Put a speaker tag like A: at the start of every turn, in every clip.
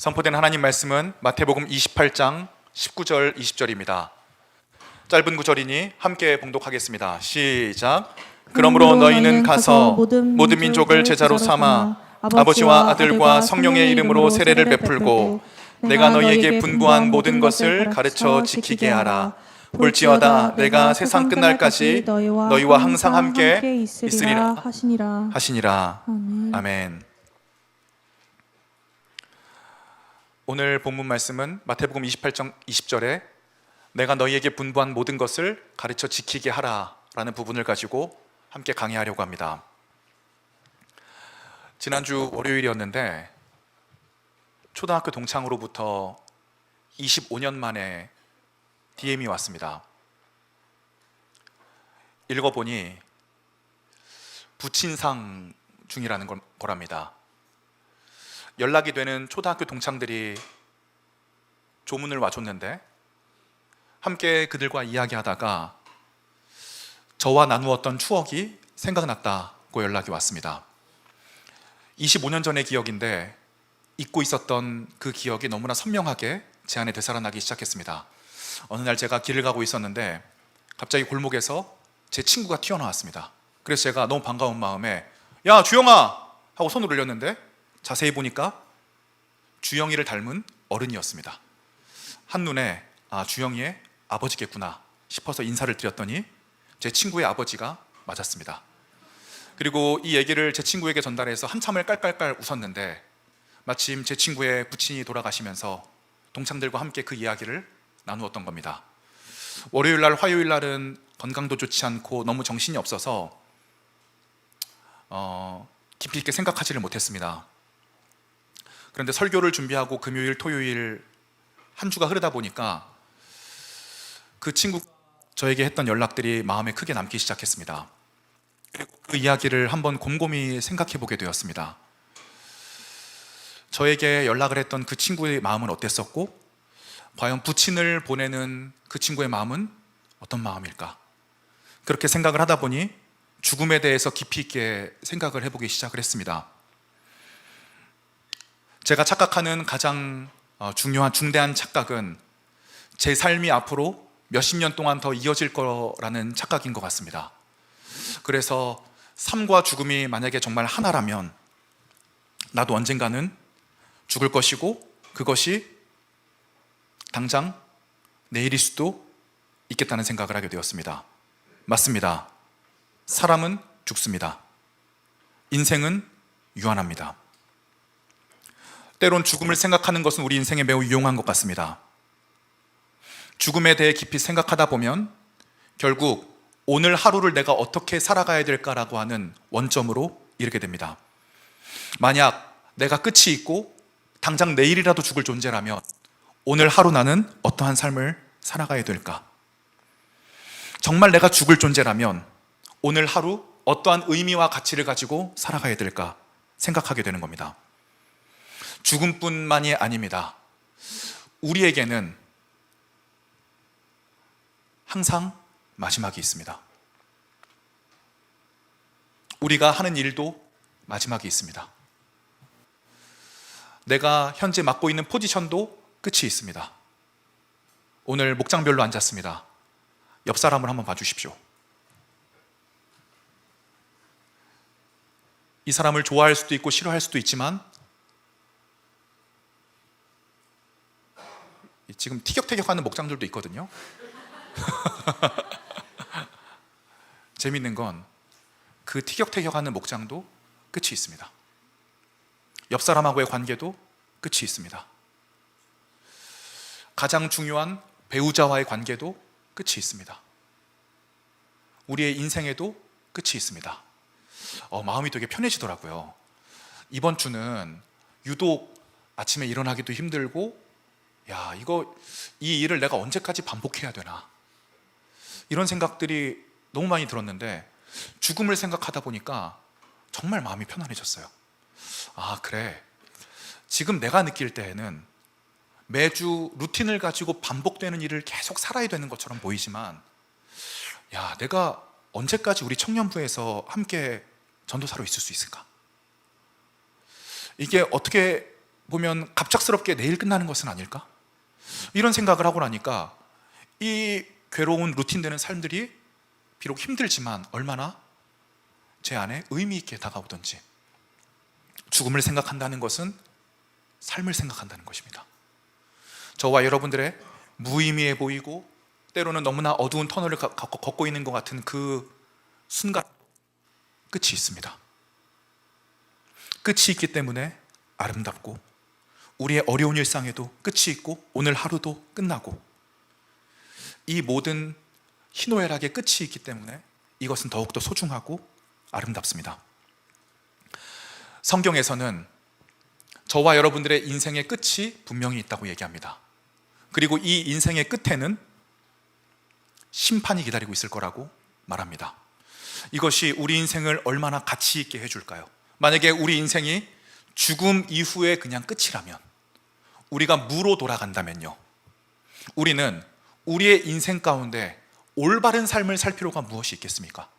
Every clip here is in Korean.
A: 선포된 하나님 말씀은 마태복음 28장 19절 20절입니다. 짧은 구절이니 함께 봉독하겠습니다. 시작. 그러므로 너희는 가서 모든 민족을 제자로 삼아 아버지와 아들과 성령의 이름으로 세례를 베풀고 내가 너희에게 분부한 모든 것을 가르쳐 지키게 하라. 볼지어다 내가 세상 끝날까지 너희와 항상 함께 있으리라 하시니라. 아멘. 오늘 본문 말씀은 마태복음 28장 20절에 내가 너희에게 분부한 모든 것을 가르쳐 지키게 하라 라는 부분을 가지고 함께 강의하려고 합니다. 지난주 월요일이었는데 초등학교 동창으로부터 25년 만에 DM이 왔습니다. 읽어보니 부친상 중이라는 거랍니다. 연락이 되는 초등학교 동창들이 조문을 와줬는데 함께 그들과 이야기하다가 저와 나누었던 추억이 생각났다고 연락이 왔습니다. 25년 전의 기억인데 잊고 있었던 그 기억이 너무나 선명하게 제 안에 되살아나기 시작했습니다. 어느 날 제가 길을 가고 있었는데 갑자기 골목에서 제 친구가 튀어나왔습니다. 그래서 제가 너무 반가운 마음에 야 주영아! 하고 손을 올렸는데 자세히 보니까 주영이를 닮은 어른이었습니다. 한눈에 주영이의 아버지겠구나 싶어서 인사를 드렸더니 제 친구의 아버지가 맞았습니다. 그리고 이 얘기를 제 친구에게 전달해서 한참을 깔깔깔 웃었는데 마침 제 친구의 부친이 돌아가시면서 동창들과 함께 그 이야기를 나누었던 겁니다. 월요일날 화요일날은 건강도 좋지 않고 너무 정신이 없어서 깊이 있게 생각하지를 못했습니다. 그런데 설교를 준비하고 금요일 토요일 한 주가 흐르다 보니까 그 친구가 저에게 했던 연락들이 마음에 크게 남기 시작했습니다. 그리고 그 이야기를 한번 곰곰이 생각해 보게 되었습니다. 저에게 연락을 했던 그 친구의 마음은 어땠었고 과연 부친을 보내는 그 친구의 마음은 어떤 마음일까? 그렇게 생각을 하다 보니 죽음에 대해서 깊이 있게 생각을 해보기 시작을 했습니다. 제가 착각하는 가장 중요한 중대한 착각은 제 삶이 앞으로 몇십 년 동안 더 이어질 거라는 착각인 것 같습니다. 그래서 삶과 죽음이 만약에 정말 하나라면 나도 언젠가는 죽을 것이고 그것이 당장 내일일 수도 있겠다는 생각을 하게 되었습니다. 맞습니다. 사람은 죽습니다. 인생은 유한합니다. 때론 죽음을 생각하는 것은 우리 인생에 매우 유용한 것 같습니다. 죽음에 대해 깊이 생각하다 보면 결국 오늘 하루를 내가 어떻게 살아가야 될까라고 하는 원점으로 이르게 됩니다. 만약 내가 끝이 있고 당장 내일이라도 죽을 존재라면 오늘 하루 나는 어떠한 삶을 살아가야 될까? 정말 내가 죽을 존재라면 오늘 하루 어떠한 의미와 가치를 가지고 살아가야 될까 생각하게 되는 겁니다. 죽음뿐만이 아닙니다. 우리에게는 항상 마지막이 있습니다. 우리가 하는 일도 마지막이 있습니다. 내가 현재 맡고 있는 포지션도 끝이 있습니다. 오늘 목장별로 앉았습니다. 옆 사람을 한번 봐주십시오. 이 사람을 좋아할 수도 있고 싫어할 수도 있지만 지금 티격태격하는 목장들도 있거든요. 재밌는 건 그 티격태격하는 목장도 끝이 있습니다. 옆 사람하고의 관계도 끝이 있습니다. 가장 중요한 배우자와의 관계도 끝이 있습니다. 우리의 인생에도 끝이 있습니다. 마음이 되게 편해지더라고요. 이번 주는 유독 아침에 일어나기도 힘들고 이 일을 내가 언제까지 반복해야 되나 이런 생각들이 너무 많이 들었는데 죽음을 생각하다 보니까 정말 마음이 편안해졌어요. 그래, 지금 내가 느낄 때에는 매주 루틴을 가지고 반복되는 일을 계속 살아야 되는 것처럼 보이지만 내가 언제까지 우리 청년부에서 함께 전도사로 있을 수 있을까? 이게 어떻게 보면 갑작스럽게 내일 끝나는 것은 아닐까? 이런 생각을 하고 나니까 이 괴로운 루틴되는 삶들이 비록 힘들지만 얼마나 제 안에 의미 있게 다가오던지. 죽음을 생각한다는 것은 삶을 생각한다는 것입니다. 저와 여러분들의 무의미해 보이고 때로는 너무나 어두운 터널을 걷고 있는 것 같은 그 순간 끝이 있습니다. 끝이 있기 때문에 아름답고, 우리의 어려운 일상에도 끝이 있고, 오늘 하루도 끝나고, 이 모든 희노애락의 끝이 있기 때문에 이것은 더욱더 소중하고 아름답습니다. 성경에서는 저와 여러분들의 인생의 끝이 분명히 있다고 얘기합니다. 그리고 이 인생의 끝에는 심판이 기다리고 있을 거라고 말합니다. 이것이 우리 인생을 얼마나 가치 있게 해줄까요? 만약에 우리 인생이 죽음 이후에 그냥 끝이라면, 우리가 무로 돌아간다면요, 우리는 우리의 인생 가운데 올바른 삶을 살 필요가 무엇이 있겠습니까?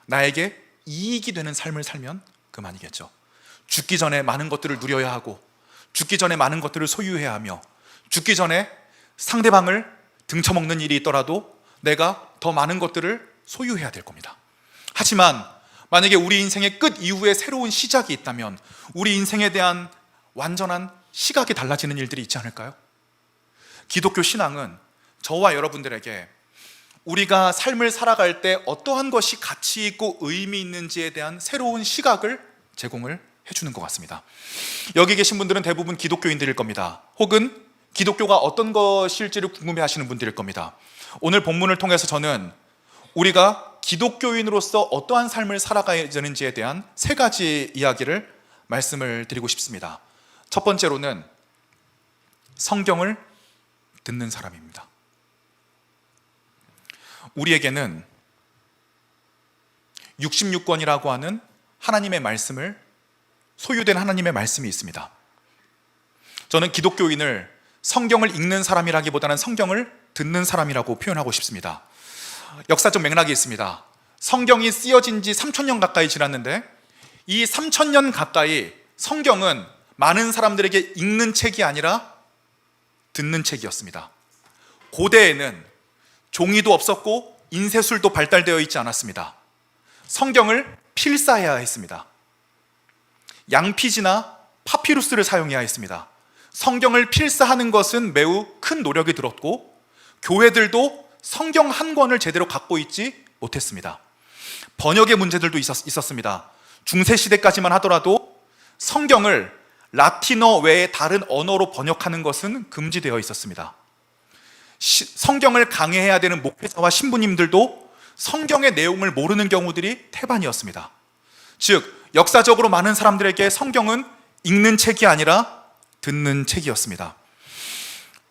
A: 나에게 이익이 되는 삶을 살면 그만이겠죠. 죽기 전에 많은 것들을 누려야 하고, 죽기 전에 많은 것들을 소유해야 하며, 죽기 전에 상대방을 등쳐먹는 일이 있더라도 내가 더 많은 것들을 소유해야 될 겁니다. 하지만 만약에 우리 인생의 끝 이후에 새로운 시작이 있다면 우리 인생에 대한 완전한 시각이 달라지는 일들이 있지 않을까요? 기독교 신앙은 저와 여러분들에게 우리가 삶을 살아갈 때 어떠한 것이 가치 있고 의미 있는지에 대한 새로운 시각을 제공을 해주는 것 같습니다. 여기 계신 분들은 대부분 기독교인들일 겁니다. 혹은 기독교가 어떤 것일지를 궁금해 하시는 분들일 겁니다. 오늘 본문을 통해서 저는 우리가 기독교인으로서 어떠한 삶을 살아가야 되는지에 대한 세 가지 이야기를 말씀을 드리고 싶습니다. 첫 번째로는 성경을 듣는 사람입니다. 우리에게는 66권이라고 하는 하나님의 말씀을, 소유된 하나님의 말씀이 있습니다. 저는 기독교인을 성경을 읽는 사람이라기보다는 성경을 듣는 사람이라고 표현하고 싶습니다. 역사적 맥락이 있습니다. 성경이 쓰여진 지 3000년 가까이 지났는데, 이 3000년 가까이 성경은 많은 사람들에게 읽는 책이 아니라 듣는 책이었습니다. 고대에는 종이도 없었고 인쇄술도 발달되어 있지 않았습니다. 성경을 필사해야 했습니다. 양피지나 파피루스를 사용해야 했습니다. 성경을 필사하는 것은 매우 큰 노력이 들었고, 교회들도 성경 한 권을 제대로 갖고 있지 못했습니다. 번역의 문제들도 있었습니다. 중세시대까지만 하더라도 성경을 라틴어 외에 다른 언어로 번역하는 것은 금지되어 있었습니다. 성경을 강해해야 되는 목회자와 신부님들도 성경의 내용을 모르는 경우들이 태반이었습니다. 즉, 역사적으로 많은 사람들에게 성경은 읽는 책이 아니라 듣는 책이었습니다.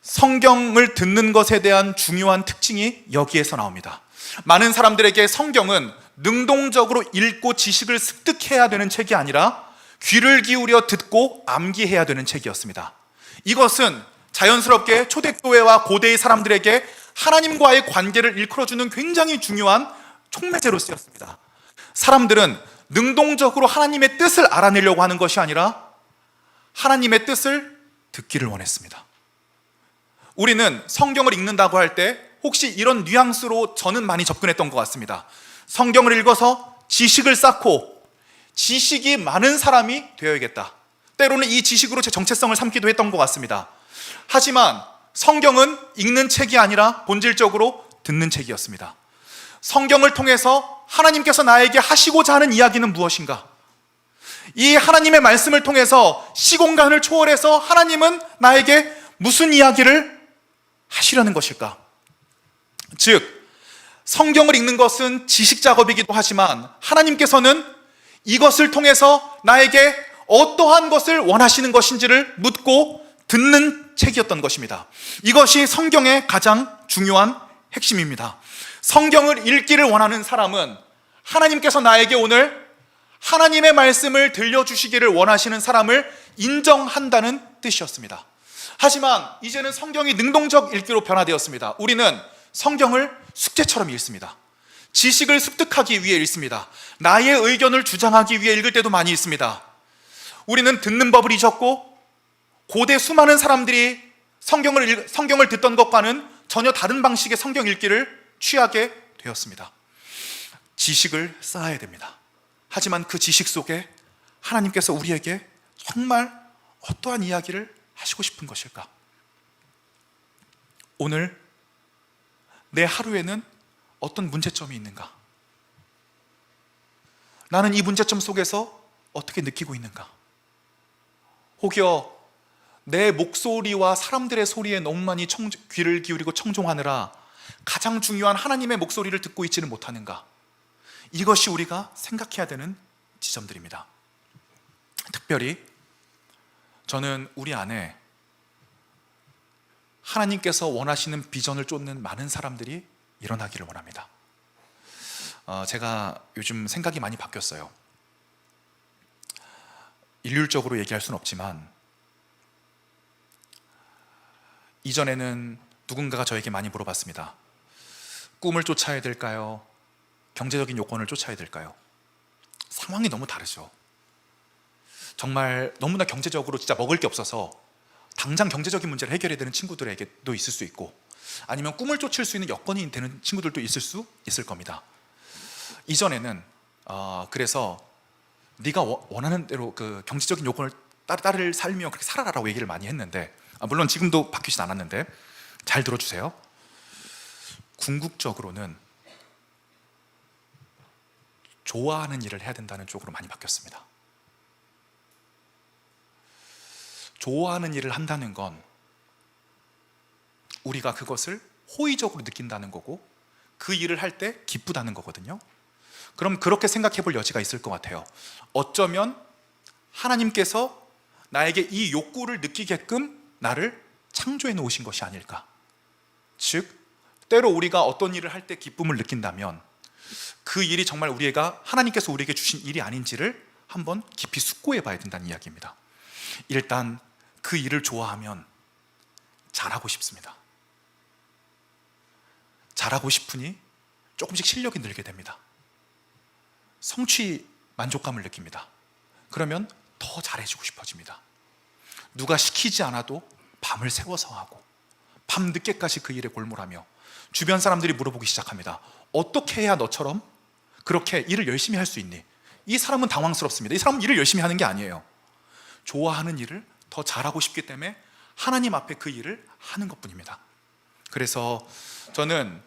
A: 성경을 듣는 것에 대한 중요한 특징이 여기에서 나옵니다. 많은 사람들에게 성경은 능동적으로 읽고 지식을 습득해야 되는 책이 아니라 귀를 기울여 듣고 암기해야 되는 책이었습니다. 이것은 자연스럽게 초대교회와 고대의 사람들에게 하나님과의 관계를 일컬어주는 굉장히 중요한 촉매제로 쓰였습니다. 사람들은 능동적으로 하나님의 뜻을 알아내려고 하는 것이 아니라 하나님의 뜻을 듣기를 원했습니다. 우리는 성경을 읽는다고 할 때 혹시 이런 뉘앙스로 저는 많이 접근했던 것 같습니다. 성경을 읽어서 지식을 쌓고 지식이 많은 사람이 되어야겠다. 때로는 이 지식으로 제 정체성을 삼기도 했던 것 같습니다. 하지만 성경은 읽는 책이 아니라 본질적으로 듣는 책이었습니다. 성경을 통해서 하나님께서 나에게 하시고자 하는 이야기는 무엇인가? 이 하나님의 말씀을 통해서 시공간을 초월해서 하나님은 나에게 무슨 이야기를 하시려는 것일까? 즉, 성경을 읽는 것은 지식 작업이기도 하지만 하나님께서는 이것을 통해서 나에게 어떠한 것을 원하시는 것인지를 묻고 듣는 책이었던 것입니다. 이것이 성경의 가장 중요한 핵심입니다. 성경을 읽기를 원하는 사람은 하나님께서 나에게 오늘 하나님의 말씀을 들려주시기를 원하시는 사람을 인정한다는 뜻이었습니다. 하지만 이제는 성경이 능동적 읽기로 변화되었습니다. 우리는 성경을 숙제처럼 읽습니다. 지식을 습득하기 위해 읽습니다. 나의 의견을 주장하기 위해 읽을 때도 많이 있습니다. 우리는 듣는 법을 잊었고 고대 수많은 사람들이 성경을 듣던 것과는 전혀 다른 방식의 성경 읽기를 취하게 되었습니다. 지식을 쌓아야 됩니다. 하지만 그 지식 속에 하나님께서 우리에게 정말 어떠한 이야기를 하시고 싶은 것일까? 오늘 내 하루에는 어떤 문제점이 있는가? 나는 이 문제점 속에서 어떻게 느끼고 있는가? 혹여 내 목소리와 사람들의 소리에 너무 많이 귀를 기울이고 청종하느라 가장 중요한 하나님의 목소리를 듣고 있지는 못하는가? 이것이 우리가 생각해야 되는 지점들입니다. 특별히 저는 우리 안에 하나님께서 원하시는 비전을 쫓는 많은 사람들이 일어나기를 원합니다. 제가 요즘 생각이 많이 바뀌었어요. 일률적으로 얘기할 수는 없지만 이전에는 누군가가 저에게 많이 물어봤습니다. 꿈을 쫓아야 될까요? 경제적인 요건을 쫓아야 될까요? 상황이 너무 다르죠. 정말 너무나 경제적으로 진짜 먹을 게 없어서 당장 경제적인 문제를 해결해야 되는 친구들에게도 있을 수 있고, 아니면 꿈을 쫓을 수 있는 여건이 되는 친구들도 있을 겁니다. 이전에는 그래서 네가 원하는 대로 그 경제적인 요건을 따를 살면 그렇게 살아라라고 얘기를 많이 했는데, 물론 지금도 바뀌진 않았는데 잘 들어주세요. 궁극적으로는 좋아하는 일을 해야 된다는 쪽으로 많이 바뀌었습니다. 좋아하는 일을 한다는 건 우리가 그것을 호의적으로 느낀다는 거고, 그 일을 할 때 기쁘다는 거거든요. 그럼 그렇게 생각해 볼 여지가 있을 것 같아요. 어쩌면 하나님께서 나에게 이 욕구를 느끼게끔 나를 창조해 놓으신 것이 아닐까. 즉, 때로 우리가 어떤 일을 할 때 기쁨을 느낀다면 그 일이 정말 하나님께서 우리에게 주신 일이 아닌지를 한번 깊이 숙고해 봐야 된다는 이야기입니다. 일단 그 일을 좋아하면 잘하고 싶습니다. 잘하고 싶으니 조금씩 실력이 늘게 됩니다. 성취 만족감을 느낍니다. 그러면 더 잘해주고 싶어집니다. 누가 시키지 않아도 밤을 새워서 하고 밤늦게까지 그 일에 골몰하며 주변 사람들이 물어보기 시작합니다. 어떻게 해야 너처럼 그렇게 일을 열심히 할 수 있니? 이 사람은 당황스럽습니다. 이 사람은 일을 열심히 하는 게 아니에요. 좋아하는 일을 더 잘하고 싶기 때문에 하나님 앞에 그 일을 하는 것뿐입니다. 그래서 저는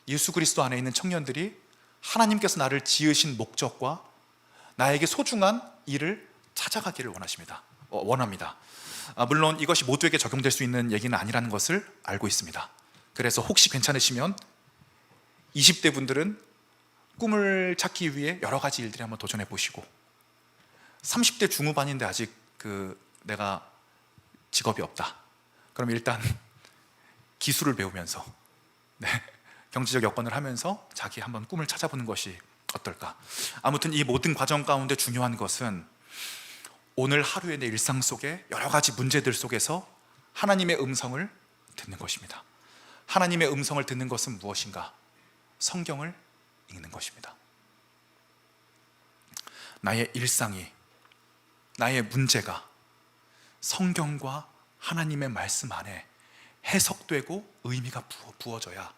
A: 예수 그리스도 안에 있는 청년들이 하나님께서 나를 지으신 목적과 나에게 소중한 일을 찾아가기를 원합니다. 물론 이것이 모두에게 적용될 수 있는 얘기는 아니라는 것을 알고 있습니다. 그래서 혹시 괜찮으시면 20대 분들은 꿈을 찾기 위해 여러 가지 일들에 한번 도전해 보시고, 30대 중후반인데 아직 내가 직업이 없다, 그럼 일단 기술을 배우면서 경제적 여건을 하면서 자기 한번 꿈을 찾아보는 것이 어떨까. 아무튼 이 모든 과정 가운데 중요한 것은 오늘 하루의 내 일상 속에 여러 가지 문제들 속에서 하나님의 음성을 듣는 것입니다. 하나님의 음성을 듣는 것은 무엇인가? 성경을 읽는 것입니다. 나의 일상이, 나의 문제가 성경과 하나님의 말씀 안에 해석되고 의미가 부어져야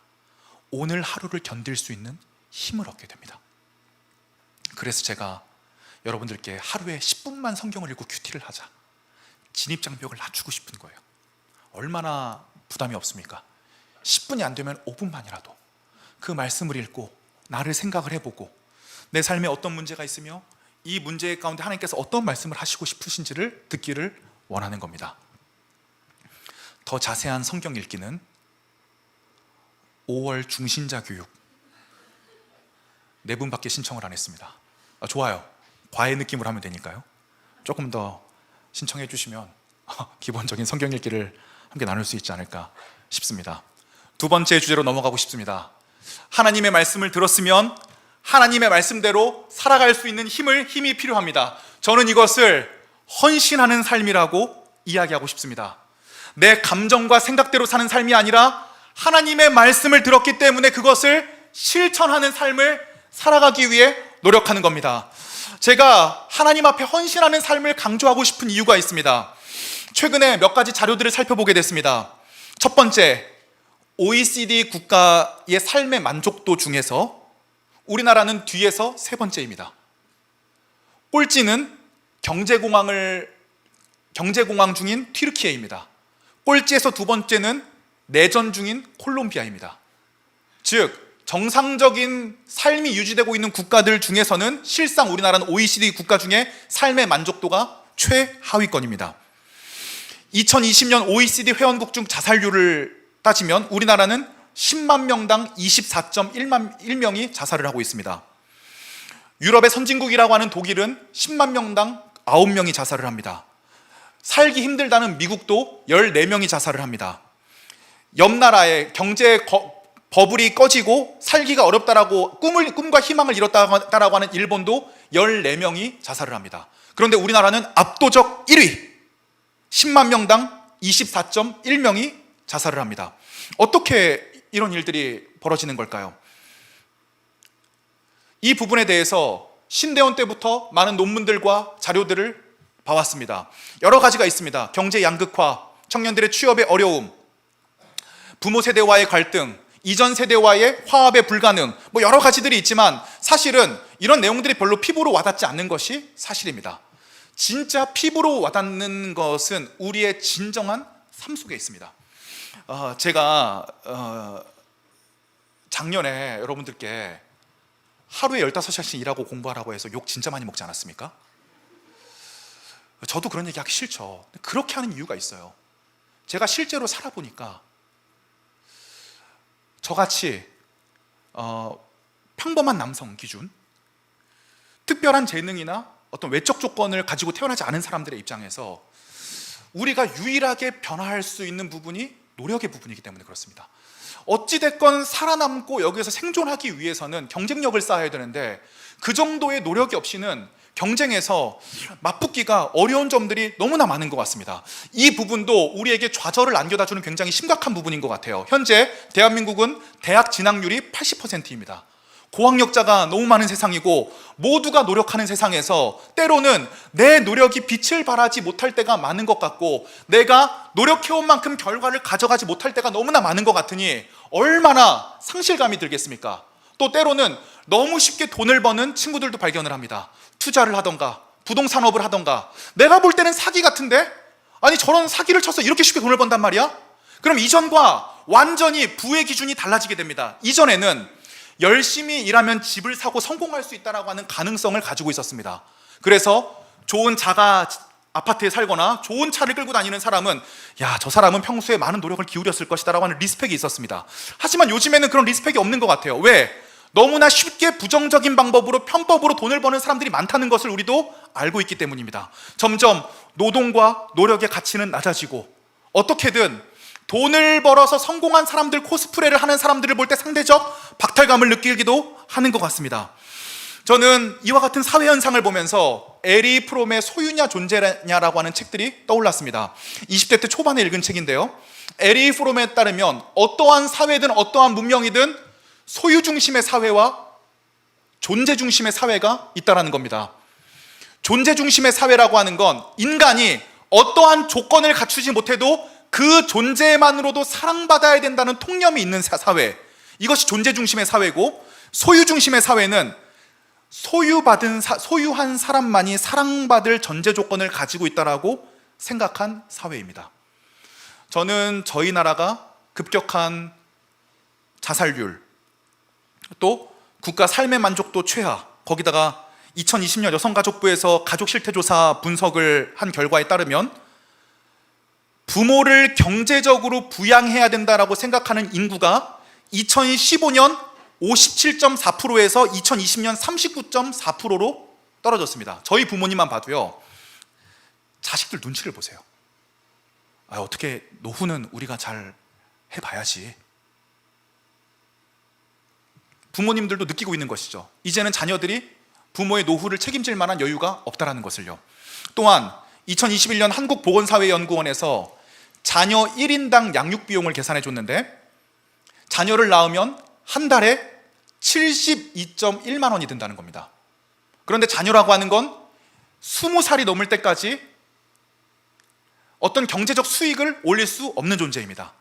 A: 오늘 하루를 견딜 수 있는 힘을 얻게 됩니다. 그래서 제가 여러분들께 하루에 10분만 성경을 읽고 큐티를 하자, 진입장벽을 낮추고 싶은 거예요. 얼마나 부담이 없습니까? 10분이 안 되면 5분만이라도 그 말씀을 읽고 나를 생각을 해보고 내 삶에 어떤 문제가 있으며 이 문제 가운데 하나님께서 어떤 말씀을 하시고 싶으신지를 듣기를 원하는 겁니다. 더 자세한 성경 읽기는 5월 중신자 교육 4분밖에 신청을 안 했습니다. 좋아요. 과외 느낌으로 하면 되니까요. 조금 더 신청해 주시면 기본적인 성경 읽기를 함께 나눌 수 있지 않을까 싶습니다. 두 번째 주제로 넘어가고 싶습니다. 하나님의 말씀을 들었으면 하나님의 말씀대로 살아갈 수 있는 힘이 필요합니다. 저는 이것을 헌신하는 삶이라고 이야기하고 싶습니다. 내 감정과 생각대로 사는 삶이 아니라 하나님의 말씀을 들었기 때문에 그것을 실천하는 삶을 살아가기 위해 노력하는 겁니다. 제가 하나님 앞에 헌신하는 삶을 강조하고 싶은 이유가 있습니다. 최근에 몇 가지 자료들을 살펴보게 됐습니다. 첫 번째, OECD 국가의 삶의 만족도 중에서 우리나라는 뒤에서 세 번째입니다. 꼴찌는 경제공황 중인 튀르키예입니다. 꼴찌에서 두 번째는 내전 중인 콜롬비아입니다. 즉 정상적인 삶이 유지되고 있는 국가들 중에서는 실상 우리나라는 OECD 국가 중에 삶의 만족도가 최하위권입니다. 2020년 OECD 회원국 중 자살률을 따지면 우리나라는 10만 명당 24.1명이 자살을 하고 있습니다. 유럽의 선진국이라고 하는 독일은 10만 명당 9명이 자살을 합니다. 살기 힘들다는 미국도 14명이 자살을 합니다. 옆 나라의 경제 버블이 꺼지고 살기가 어렵다라고 꿈과 희망을 잃었다라고 하는 일본도 14명이 자살을 합니다. 그런데 우리나라는 압도적 1위, 10만 명당 24.1명이 자살을 합니다. 어떻게 이런 일들이 벌어지는 걸까요? 이 부분에 대해서 신대원 때부터 많은 논문들과 자료들을 봐왔습니다. 여러 가지가 있습니다. 경제 양극화, 청년들의 취업의 어려움, 부모 세대와의 갈등, 이전 세대와의 화합의 불가능, 여러 가지들이 있지만 사실은 이런 내용들이 별로 피부로 와닿지 않는 것이 사실입니다. 진짜 피부로 와닿는 것은 우리의 진정한 삶 속에 있습니다. 제가 작년에 여러분들께 하루에 15시간씩 일하고 공부하라고 해서 욕 진짜 많이 먹지 않았습니까? 저도 그런 얘기 하기 싫죠. 그렇게 하는 이유가 있어요. 제가 실제로 살아보니까 저같이 평범한 남성 기준, 특별한 재능이나 어떤 외적 조건을 가지고 태어나지 않은 사람들의 입장에서 우리가 유일하게 변화할 수 있는 부분이 노력의 부분이기 때문에 그렇습니다. 어찌됐건 살아남고 여기에서 생존하기 위해서는 경쟁력을 쌓아야 되는데 그 정도의 노력이 없이는 경쟁에서 맞붙기가 어려운 점들이 너무나 많은 것 같습니다. 이 부분도 우리에게 좌절을 안겨다주는 굉장히 심각한 부분인 것 같아요. 현재 대한민국은 대학 진학률이 80%입니다. 고학력자가 너무 많은 세상이고 모두가 노력하는 세상에서 때로는 내 노력이 빛을 발하지 못할 때가 많은 것 같고 내가 노력해온 만큼 결과를 가져가지 못할 때가 너무나 많은 것 같으니 얼마나 상실감이 들겠습니까? 또 때로는 너무 쉽게 돈을 버는 친구들도 발견을 합니다. 투자를 하던가 부동산업을 하던가 내가 볼 때는 사기 같은데? 아니 저런 사기를 쳐서 이렇게 쉽게 돈을 번단 말이야? 그럼 이전과 완전히 부의 기준이 달라지게 됩니다. 이전에는 열심히 일하면 집을 사고 성공할 수 있다는 가능성을 가지고 있었습니다. 그래서 좋은 자가 아파트에 살거나 좋은 차를 끌고 다니는 사람은 저 사람은 평소에 많은 노력을 기울였을 것이다 라고 하는 리스펙이 있었습니다. 하지만 요즘에는 그런 리스펙이 없는 것 같아요. 왜? 너무나 쉽게 부정적인 방법으로 편법으로 돈을 버는 사람들이 많다는 것을 우리도 알고 있기 때문입니다. 점점 노동과 노력의 가치는 낮아지고 어떻게든 돈을 벌어서 성공한 사람들, 코스프레를 하는 사람들을 볼 때 상대적 박탈감을 느끼기도 하는 것 같습니다. 저는 이와 같은 사회 현상을 보면서 에리 프롬의 소유냐 존재냐라고 하는 책들이 떠올랐습니다. 20대 때 초반에 읽은 책인데요. 에리 프롬에 따르면 어떠한 사회든 어떠한 문명이든 소유 중심의 사회와 존재 중심의 사회가 있다는 겁니다. 존재 중심의 사회라고 하는 건 인간이 어떠한 조건을 갖추지 못해도 그 존재만으로도 사랑받아야 된다는 통념이 있는 사회, 이것이 존재 중심의 사회고, 소유 중심의 사회는 소유한 사람만이 사랑받을 전제 조건을 가지고 있다라고 생각한 사회입니다. 저는 저희 나라가 급격한 자살률, 또 국가 삶의 만족도 최하, 거기다가 2020년 여성가족부에서 가족 실태조사 분석을 한 결과에 따르면 부모를 경제적으로 부양해야 된다라고 생각하는 인구가 2015년 57.4%에서 2020년 39.4%로 떨어졌습니다. 저희 부모님만 봐도요, 자식들 눈치를 보세요. 어떻게 노후는 우리가 잘 해봐야지. 부모님들도 느끼고 있는 것이죠. 이제는 자녀들이 부모의 노후를 책임질 만한 여유가 없다라는 것을요. 또한 2021년 한국보건사회연구원에서 자녀 1인당 양육 비용을 계산해 줬는데 자녀를 낳으면 한 달에 72.1만 원이 든다는 겁니다. 그런데 자녀라고 하는 건 20살이 넘을 때까지 어떤 경제적 수익을 올릴 수 없는 존재입니다.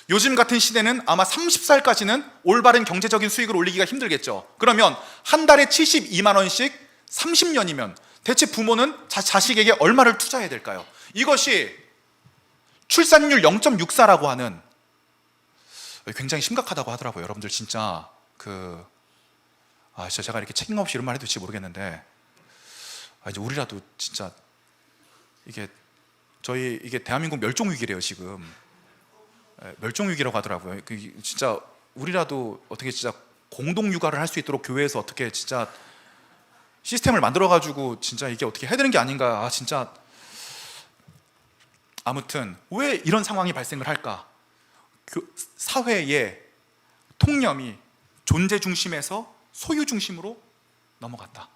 A: 요즘 같은 시대는 아마 30살까지는 올바른 경제적인 수익을 올리기가 힘들겠죠. 그러면 한 달에 72만 원씩 30년이면 대체 부모는 자식에게 얼마를 투자해야 될까요? 이것이 출산율 0.64라고 하는, 굉장히 심각하다고 하더라고요. 여러분들 진짜 진짜 제가 이렇게 책임 없이 이런 말 해도 될지 모르겠는데, 이제 우리라도 진짜 이게 대한민국 멸종 위기래요 지금. 멸종 위기라고 하더라고요. 진짜 우리라도 어떻게 진짜 공동 육아를 할 수 있도록 교회에서 어떻게 진짜 시스템을 만들어 가지고 진짜 이게 어떻게 해야 되는 게 아닌가. 진짜 아무튼 왜 이런 상황이 발생을 할까? 사회의 통념이 존재 중심에서 소유 중심으로 넘어갔다.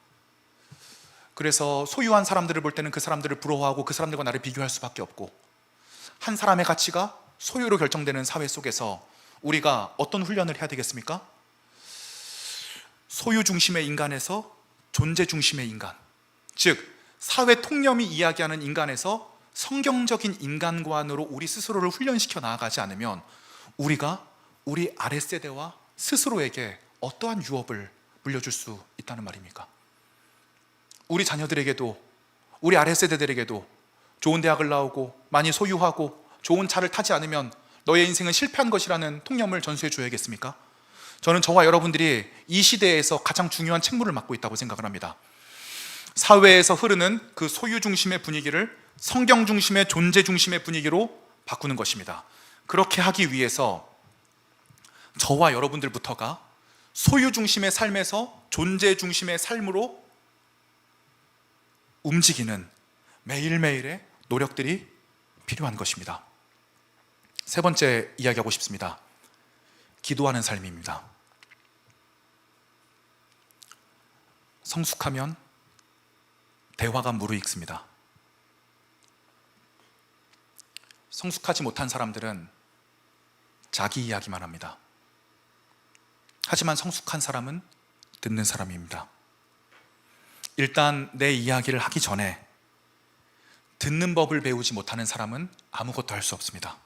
A: 그래서 소유한 사람들을 볼 때는 그 사람들을 부러워하고 그 사람들과 나를 비교할 수밖에 없고, 한 사람의 가치가 소유로 결정되는 사회 속에서 우리가 어떤 훈련을 해야 되겠습니까? 소유 중심의 인간에서 존재 중심의 인간, 즉 사회 통념이 이야기하는 인간에서 성경적인 인간관으로 우리 스스로를 훈련시켜 나아가지 않으면 우리가 우리 아랫세대와 스스로에게 어떠한 유업을 물려줄 수 있다는 말입니까? 우리 자녀들에게도, 우리 아랫세대들에게도 좋은 대학을 나오고 많이 소유하고 좋은 차를 타지 않으면 너의 인생은 실패한 것이라는 통념을 전수해 줘야겠습니까? 저는 저와 여러분들이 이 시대에서 가장 중요한 책무를 맡고 있다고 생각을 합니다. 사회에서 흐르는 그 소유 중심의 분위기를 성경 중심의 존재 중심의 분위기로 바꾸는 것입니다. 그렇게 하기 위해서 저와 여러분들부터가 소유 중심의 삶에서 존재 중심의 삶으로 움직이는 매일매일의 노력들이 필요한 것입니다. 세 번째 이야기하고 싶습니다. 기도하는 삶입니다. 성숙하면 대화가 무르익습니다. 성숙하지 못한 사람들은 자기 이야기만 합니다. 하지만 성숙한 사람은 듣는 사람입니다. 일단 내 이야기를 하기 전에 듣는 법을 배우지 못하는 사람은 아무것도 할 수 없습니다.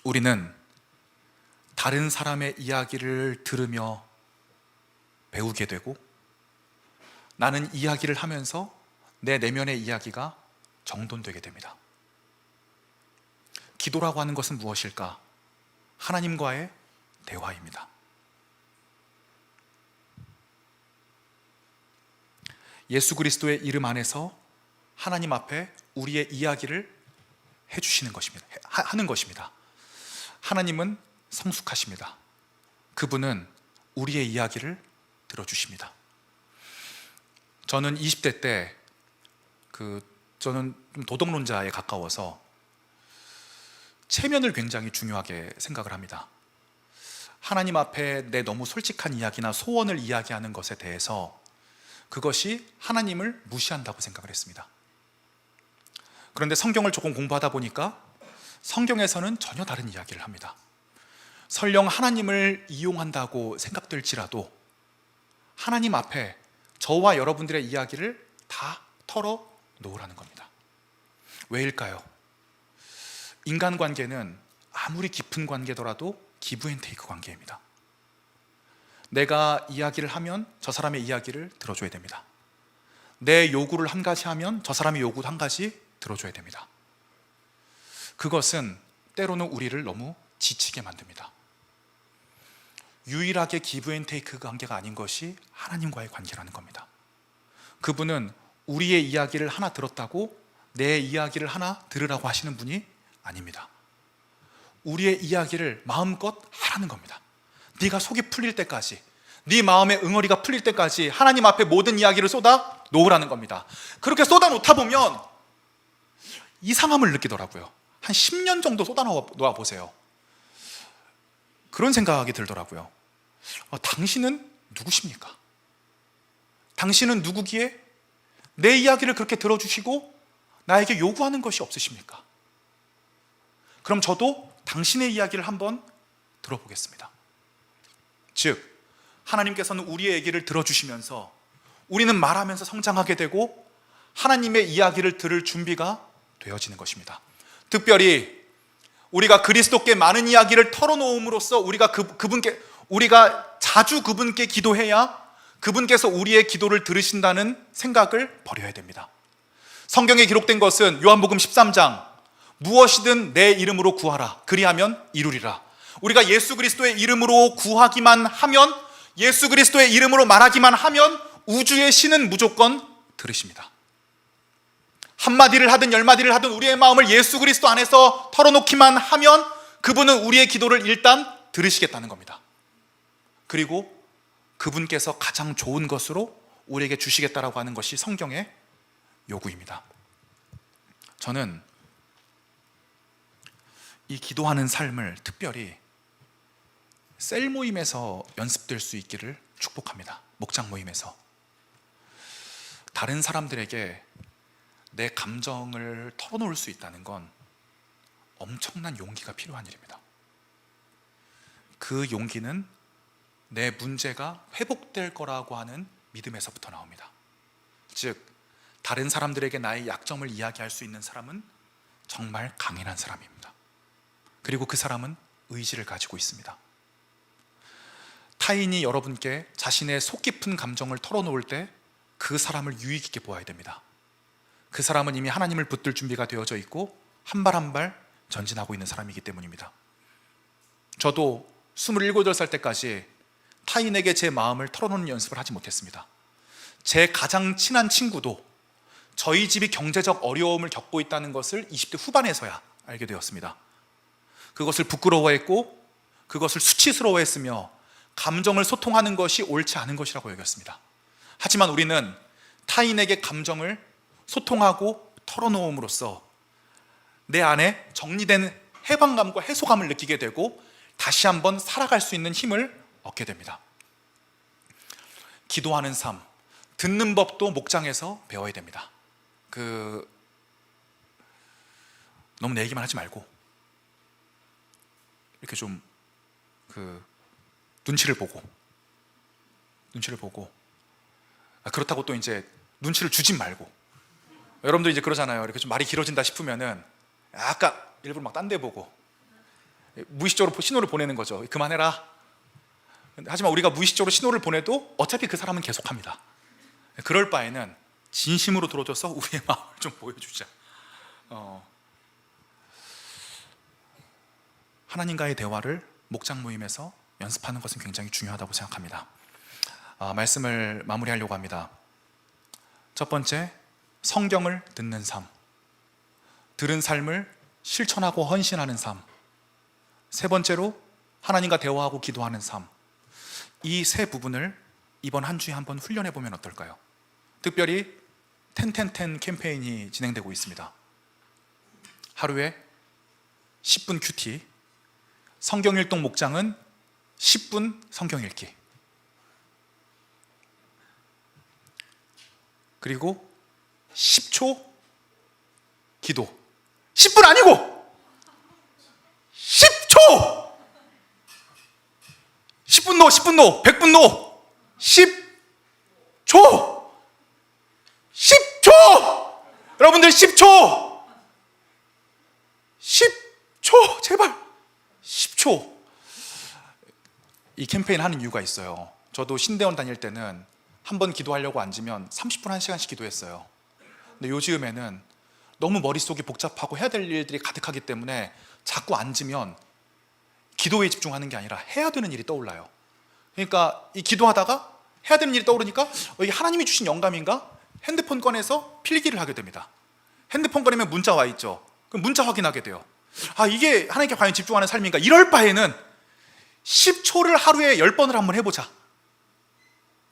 A: 우리는 다른 사람의 이야기를 들으며 배우게 되고, 나는 이야기를 하면서 내 내면의 이야기가 정돈되게 됩니다. 기도라고 하는 것은 무엇일까? 하나님과의 대화입니다. 예수 그리스도의 이름 안에서 하나님 앞에 우리의 이야기를 해주시는 것입니다. 하는 것입니다. 하나님은 성숙하십니다. 그분은 우리의 이야기를 들어주십니다. 저는 20대 때 저는 좀 도덕론자에 가까워서 체면을 굉장히 중요하게 생각을 합니다. 하나님 앞에 내 너무 솔직한 이야기나 소원을 이야기하는 것에 대해서 그것이 하나님을 무시한다고 생각을 했습니다. 그런데 성경을 조금 공부하다 보니까 성경에서는 전혀 다른 이야기를 합니다. 설령 하나님을 이용한다고 생각될지라도 하나님 앞에 저와 여러분들의 이야기를 다 털어 놓으라는 겁니다. 왜일까요? 인간관계는 아무리 깊은 관계더라도 기브앤테이크 관계입니다. 내가 이야기를 하면 저 사람의 이야기를 들어줘야 됩니다. 내 요구를 한 가지 하면 저 사람의 요구도 한 가지 들어줘야 됩니다. 그것은 때로는 우리를 너무 지치게 만듭니다. 유일하게 기브앤테이크 관계가 아닌 것이 하나님과의 관계라는 겁니다. 그분은 우리의 이야기를 하나 들었다고 내 이야기를 하나 들으라고 하시는 분이 아닙니다. 우리의 이야기를 마음껏 하라는 겁니다. 네가 속이 풀릴 때까지, 네 마음의 응어리가 풀릴 때까지 하나님 앞에 모든 이야기를 쏟아 놓으라는 겁니다. 그렇게 쏟아 놓다 보면 이상함을 느끼더라고요. 한 10년 정도 쏟아 놓아 보세요. 그런 생각이 들더라고요. 당신은 누구십니까? 당신은 누구기에 내 이야기를 그렇게 들어주시고 나에게 요구하는 것이 없으십니까? 그럼 저도 당신의 이야기를 한번 들어보겠습니다. 즉, 하나님께서는 우리의 얘기를 들어주시면서 우리는 말하면서 성장하게 되고 하나님의 이야기를 들을 준비가 되어지는 것입니다. 특별히 우리가 그리스도께 많은 이야기를 털어놓음으로써 우리가 자주 그분께 기도해야 그분께서 우리의 기도를 들으신다는 생각을 버려야 됩니다. 성경에 기록된 것은 요한복음 13장 무엇이든 내 이름으로 구하라 그리하면 이루리라. 우리가 예수 그리스도의 이름으로 구하기만 하면, 예수 그리스도의 이름으로 말하기만 하면 우주의 신은 무조건 들으십니다. 한마디를 하든 열마디를 하든 우리의 마음을 예수 그리스도 안에서 털어놓기만 하면 그분은 우리의 기도를 일단 들으시겠다는 겁니다. 그리고 그분께서 가장 좋은 것으로 우리에게 주시겠다라고 하는 것이 성경의 요구입니다. 저는 이 기도하는 삶을 특별히 셀 모임에서 연습될 수 있기를 축복합니다. 목장 모임에서 다른 사람들에게 내 감정을 털어놓을 수 있다는 건 엄청난 용기가 필요한 일입니다. 그 용기는 내 문제가 회복될 거라고 하는 믿음에서부터 나옵니다. 즉, 다른 사람들에게 나의 약점을 이야기할 수 있는 사람은 정말 강인한 사람입니다. 그리고 그 사람은 의지를 가지고 있습니다. 타인이 여러분께 자신의 속 깊은 감정을 털어놓을 때 그 사람을 유익 있게 보아야 됩니다. 그 사람은 이미 하나님을 붙들 준비가 되어져 있고 한 발 한 발 전진하고 있는 사람이기 때문입니다. 저도 27, 8살 때까지 타인에게 제 마음을 털어놓는 연습을 하지 못했습니다. 제 가장 친한 친구도 저희 집이 경제적 어려움을 겪고 있다는 것을 20대 후반에서야 알게 되었습니다. 그것을 부끄러워했고 그것을 수치스러워했으며 감정을 소통하는 것이 옳지 않은 것이라고 여겼습니다. 하지만 우리는 타인에게 감정을 소통하고 털어놓음으로써 내 안에 정리된 해방감과 해소감을 느끼게 되고 다시 한번 살아갈 수 있는 힘을 얻게 됩니다. 기도하는 삶, 듣는 법도 목장에서 배워야 됩니다. 너무 내 얘기만 하지 말고 이렇게 좀 눈치를 보고 그렇다고 또 이제 눈치를 주진 말고, 여러분들 이제 그러잖아요. 이렇게 좀 말이 길어진다 싶으면은 약간 일부러 막 딴 데 보고 무의식적으로 신호를 보내는 거죠. 그만해라. 하지만 우리가 무의식적으로 신호를 보내도 어차피 그 사람은 계속합니다. 그럴 바에는 진심으로 들어줘서 우리의 마음을 좀 보여주자. 하나님과의 대화를 목장 모임에서 연습하는 것은 굉장히 중요하다고 생각합니다. 말씀을 마무리하려고 합니다. 첫 번째, 성경을 듣는 삶, 들은 삶을 실천하고 헌신하는 삶. 세 번째로, 하나님과 대화하고 기도하는 삶. 이 세 부분을 이번 한 주에 한번 훈련해 보면 어떨까요? 특별히 10-10-10 캠페인이 진행되고 있습니다. 하루에 10분 큐티, 성경일동 목장은 10분 성경 읽기, 그리고 10초 기도. 10분 아니고 10초! 10분 노, 10분 노, 100분 노. 10초! 10초! 여러분들 10초! 10초! 제발 10초! 이 캠페인 하는 이유가 있어요. 저도 신대원 다닐 때는 한번 기도하려고 앉으면 30분, 1시간씩 기도했어요. 근데 요즘에는 너무 머릿속이 복잡하고 해야 될 일들이 가득하기 때문에 자꾸 앉으면 기도에 집중하는 게 아니라 해야 되는 일이 떠올라요. 그러니까 이 기도하다가 해야 되는 일이 떠오르니까 이게 하나님이 주신 영감인가? 핸드폰 꺼내서 필기를 하게 됩니다. 핸드폰 꺼내면 문자 와 있죠. 그럼 문자 확인하게 돼요. 이게 하나님께 과연 집중하는 삶인가? 이럴 바에는 10초를 하루에 10번을 한번 해보자.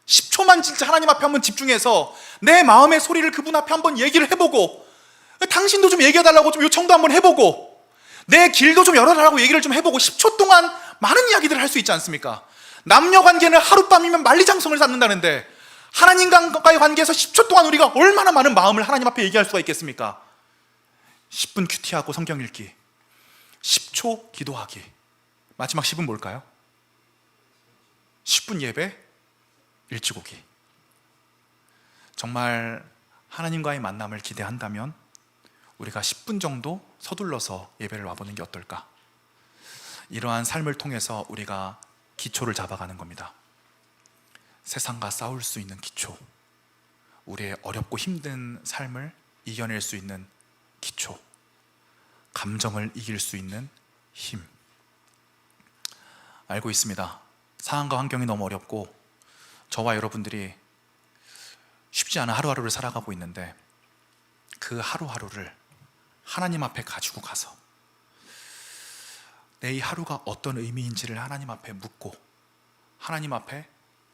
A: 10초만 진짜 하나님 앞에 한번 집중해서 내 마음의 소리를 그분 앞에 한번 얘기를 해보고, 당신도 좀 얘기해달라고 좀 요청도 한번 해보고, 내 길도 좀 열어달라고 얘기를 좀 해보고, 10초 동안 많은 이야기들을 할 수 있지 않습니까? 남녀관계는 하룻밤이면 만리장성을 쌓는다는데 하나님과의 관계에서 10초 동안 우리가 얼마나 많은 마음을 하나님 앞에 얘기할 수가 있겠습니까? 10분 큐티하고 성경 읽기, 10초 기도하기, 마지막 10은 뭘까요? 10분 예배, 일찍 오기. 정말 하나님과의 만남을 기대한다면 우리가 10분 정도 서둘러서 예배를 와보는 게 어떨까? 이러한 삶을 통해서 우리가 기초를 잡아가는 겁니다. 세상과 싸울 수 있는 기초, 우리의 어렵고 힘든 삶을 이겨낼 수 있는 기초, 감정을 이길 수 있는 힘. 알고 있습니다. 상황과 환경이 너무 어렵고 저와 여러분들이 쉽지 않은 하루하루를 살아가고 있는데, 그 하루하루를 하나님 앞에 가지고 가서 내 이 하루가 어떤 의미인지를 하나님 앞에 묻고 하나님 앞에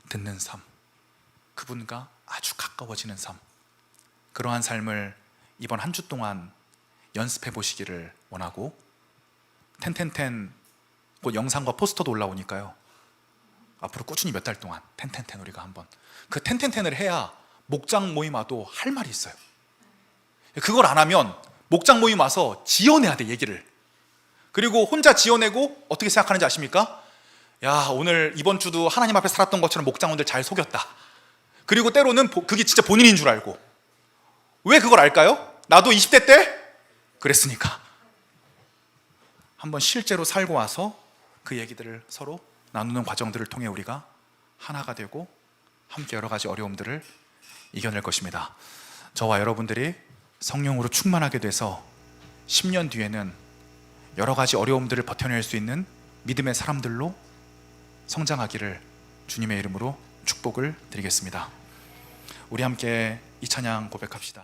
A: 듣는 삶, 그분과 아주 가까워지는 삶, 그러한 삶을 이번 한 주 동안 연습해 보시기를 원하고, 텐텐텐 곧 영상과 포스터도 올라오니까요, 앞으로 꾸준히 몇 달 동안 텐텐텐 우리가 한번 그 텐텐텐을 해야 목장 모임 와도 할 말이 있어요. 그걸 안 하면 목장 모임 와서 지어내야 돼, 얘기를. 그리고 혼자 지어내고 어떻게 생각하는지 아십니까? 야, 오늘 이번 주도 하나님 앞에 살았던 것처럼 목장원들 잘 속였다. 그리고 때로는 그게 진짜 본인인 줄 알고. 왜 그걸 알까요? 나도 20대 때 그랬으니까. 한번 실제로 살고 와서 그 얘기들을 서로 나누는 과정들을 통해 우리가 하나가 되고 함께 여러 가지 어려움들을 이겨낼 것입니다. 저와 여러분들이 성령으로 충만하게 돼서 10년 뒤에는 여러 가지 어려움들을 버텨낼 수 있는 믿음의 사람들로 성장하기를 주님의 이름으로 축복을 드리겠습니다. 우리 함께 이 찬양 고백합시다.